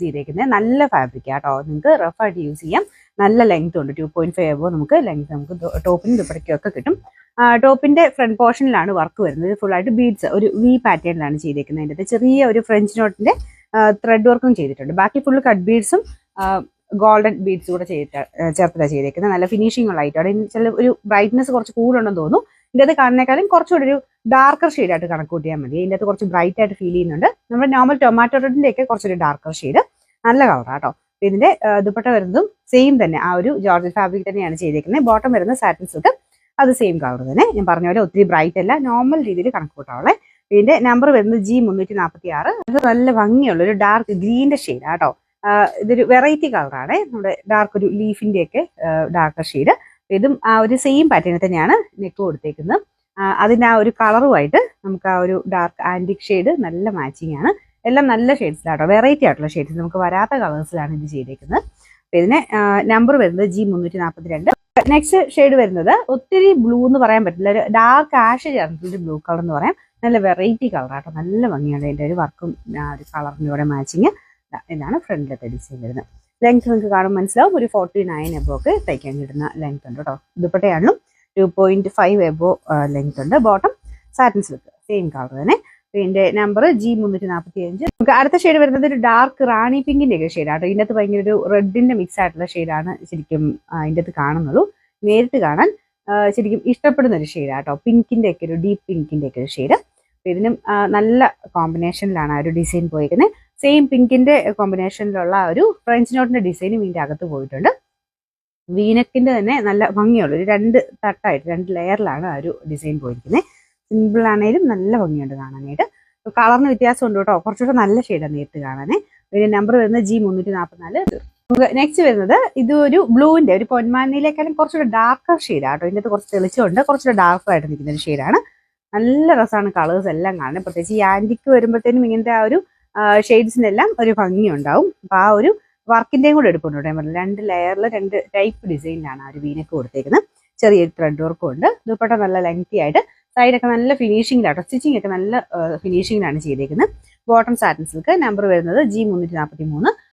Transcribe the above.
ചെയ്തേക്കുന്നത്. നല്ല ഫാബ്രിക് ആട്ടോ, നിങ്ങൾക്ക് റഫ് ആയിട്ട് യൂസ് ചെയ്യാം. നല്ല ലെങ്ത് ഉണ്ട്, 2.5 എബോ നമുക്ക് ലെങ്ത് നമുക്ക് ടോപ്പിനും ദുപ്പട്ടയ്ക്കും ഒക്കെ കിട്ടും. ടോപ്പിന്റെ ഫ്രണ്ട് പോർഷനിലാണ് വർക്ക് വരുന്നത്. ഫുൾ ആയിട്ട് ബീഡ്സ് ഒരു വി പാറ്റേണിലാണ് ചെയ്തേക്കുന്നത്. അതിൻ്റെ അകത്ത് ചെറിയ ഒരു ഫ്രഞ്ച് നോട്ടിന്റെ ത്രെഡ് വർക്കും ചെയ്തിട്ടുണ്ട്. ബാക്കി ഫുൾ കട്ട് ബീഡ്സും ഗോൾഡൻ ബീഡ്സ് കൂടെ ചേർത്തിട്ടാണ് ചെയ്തേക്കുന്നത്. നല്ല ഫിനിഷിംഗ് ഉള്ള ഐറ്റം. അവിടെ ചില ഒരു ബ്രൈറ്റ്നസ് കുറച്ച് കൂടുതലുണ്ടെന്ന് തോന്നുന്നു. ഇതിൻ്റെ അത് കാണുന്നേക്കാളും കുറച്ചുകൂടി ഒരു ഡാർക്കർ ഷെയ്ഡായിട്ട് കണക്ക് കൂട്ടിയാൽ മതി. ഇതിൻ്റെ അകത്ത് കുറച്ച് ബ്രൈറ്റ് ആയിട്ട് ഫീൽ ചെയ്യുന്നുണ്ട്. നമ്മുടെ നോർമൽ ടൊമാറ്റോ റെഡിന്റെ ഒക്കെ കുറച്ചൊരു ഡാർക്കർ ഷെയ്ഡ്. നല്ല കളറാട്ടോ. ഇതിന്റെ ദുപ്പട്ട വരുന്നതും സെയിം തന്നെ, ആ ഒരു ജോർജറ്റ് ഫാബ്രിക് തന്നെയാണ് ചെയ്തേക്കുന്നത്. ബോട്ടം വരുന്ന സാറ്റിൻ സിൽക്ക്, അത് സെയിം കളർ തന്നെ. ഞാൻ പറഞ്ഞ പോലെ ഒത്തിരി ബ്രൈറ്റ് അല്ല, നോർമൽ രീതിയിൽ കണക്ക് കൂട്ടാവുള്ളേ. ഇതിന്റെ നമ്പർ വരുന്നത് G346. അത് നല്ല ഭംഗിയുള്ള ഒരു ഡാർക്ക് ഗ്രീനിന്റെ ഷെയ്ഡ് ആട്ടോ. ഇതൊരു വെറൈറ്റി കളറാണ്, നമ്മുടെ ഡാർക്ക് ഒരു ലീഫിന്റെ ഒക്കെ ഡാർക്കർ ഷെയ്ഡ്. ഇതും ആ ഒരു സെയിം പാറ്റേണിൽ തന്നെയാണ് നെക്ക് കൊടുത്തേക്കുന്നത്. അതിന്റെ ആ ഒരു കളറുമായിട്ട് നമുക്ക് ആ ഒരു ഡാർക്ക് ആന്റിക് ഷെയ്ഡ് നല്ല മാച്ചിങ് ആണ്. എല്ലാം നല്ല ഷെയ്ഡ്സിലാട്ടോ, വെറൈറ്റി ആയിട്ടുള്ള ഷെയ്ഡ്സ്, നമുക്ക് വരാത്ത കളേഴ്സിലാണ് ഇത് ചെയ്തേക്കുന്നത്. ഇതിന് നമ്പർ വരുന്നത് G342. നെക്സ്റ്റ് ഷെയ്ഡ് വരുന്നത് ഒത്തിരി ബ്ലൂ എന്ന് പറയാൻ പറ്റില്ല, ഒരു ഡാർക്ക് ആഷ് ചേർന്നിട്ടുള്ള ബ്ലൂ കളർ എന്ന് പറയാം. നല്ല വെറൈറ്റി കളറാട്ടോ, നല്ല ഭംഗിയാണ് അതിൻ്റെ ഒരു വർക്കും ഒരു കളറിൻ്റെ കൂടെ മാച്ചിങ്. ഇതാണ് ഫ്രണ്ടിലത്തെ ഡിസൈൻ വരുന്നത്. ലെങ്ത് നിങ്ങൾക്ക് കാണുമ്പോൾ മനസ്സിലാവും, ഒരു 49 എബോ ഒക്കെ തയ്ക്കാൻ കിട്ടുന്ന ലെങ്ത് ഉണ്ട് കേട്ടോ. ദുപ്പട്ടയാണെങ്കിലും 2.5 എബോ ലെങ്ത് ഉണ്ട്. Bottom satin silk, same colour തന്നെ. ഇതിന്റെ നമ്പർ G345. നമുക്ക് അടുത്ത ഷെയ്ഡ് വരുന്നത് ഒരു ഡാർക്ക് റാണി പിങ്കിന്റെ ഒക്കെ ഷെയ്ഡാട്ടോ. ഇതിൻ്റെ അകത്ത് ഭയങ്കര ഒരു റെഡിന്റെ മിക്സ് ആയിട്ടുള്ള ഷെയ്ഡാണ് ശരിക്കും ഇതിൻ്റെ അകത്ത് കാണുന്നുള്ളൂ. നേരിട്ട് കാണാൻ ശരിക്കും ഇഷ്ടപ്പെടുന്ന ഒരു ഷെയ്ഡാട്ടോ. പിങ്കിന്റെ ഒക്കെ ഒരു ഡീപ്പ് പിങ്കിന്റെ ഒക്കെ ഒരു ഷെയ്ഡ്. ഇതിനും നല്ല കോമ്പിനേഷനിലാണ് ആ ഒരു ഡിസൈൻ പോയിരിക്കുന്നത്. സെയിം പിങ്കിന്റെ കോമ്പിനേഷനിലുള്ള ഒരു ഫ്രഞ്ച് നോട്ടിന്റെ ഡിസൈനും ഇതിന്റെ അകത്ത് പോയിട്ടുണ്ട്. വീനക്കിന്റെ തന്നെ നല്ല ഭംഗിയുള്ള ഒരു 2 തട്ടായിട്ട് 2 ലെയറിലാണ് ആ ഒരു ഡിസൈൻ പോയിരിക്കുന്നത്. സിമ്പിൾ ആണെങ്കിലും നല്ല ഭംഗിയുണ്ട് കാണാനായിട്ട്. കളറിന് വ്യത്യാസം ഉണ്ട് കേട്ടോ, കുറച്ചുകൂടെ നല്ല ഷെയ്ഡാണ് നേരിട്ട് കാണാനേ. ഇതിന്റെ നമ്പർ വരുന്നത് G344. നെക്സ്റ്റ് വരുന്നത് ഇത് ഒരു ബ്ലൂവിന്റെ ഒരു പൊന്മാനിയിലേക്കാളും കുറച്ചുകൂടെ ഡാർക്കർ ഷെയ്ഡാട്ടോ. ഇതിൻ്റെ അകത്ത് കുറച്ച് തെളിച്ചുണ്ട്, കുറച്ചുകൂടെ ഡാർക്ക് ആയിട്ട് നിൽക്കുന്ന ഒരു ഷെയ്ഡാണ്. നല്ല രസമാണ് കളേഴ്സ് എല്ലാം കാണാൻ. പ്രത്യേകിച്ച് ഈ ആന്റിക്ക് വരുമ്പോഴത്തേനും ഇങ്ങനത്തെ ആ ഒരു ഷെയ്ഡ്സിനെല്ലാം ഒരു ഭംഗി ഉണ്ടാവും. അപ്പൊ ആ ഒരു വർക്കിന്റെയും കൂടെ എടുപ്പുണ്ട്. ഞാൻ പറഞ്ഞു 2 ലെയറിൽ 2 ടൈപ്പ് ഡിസൈനിലാണ് ആ ഒരു വീനക്ക് കൊടുത്തേക്കുന്നത്. ചെറിയൊരു ത്രെഡ് വർക്കും ഉണ്ട്. ദുപ്പട്ട നല്ല ലെങ്തി ആയിട്ട്, സൈഡൊക്കെ നല്ല ഫിനിഷിംഗിലാട്ടോ, സ്റ്റിച്ചിങ് ഒക്കെ നല്ല ഫിനിഷിംഗിലാണ് ചെയ്തേക്കുന്നത്. ബോട്ടം സാറ്റിൻ സിൽക്ക്, നമ്പർ വരുന്നത് G343.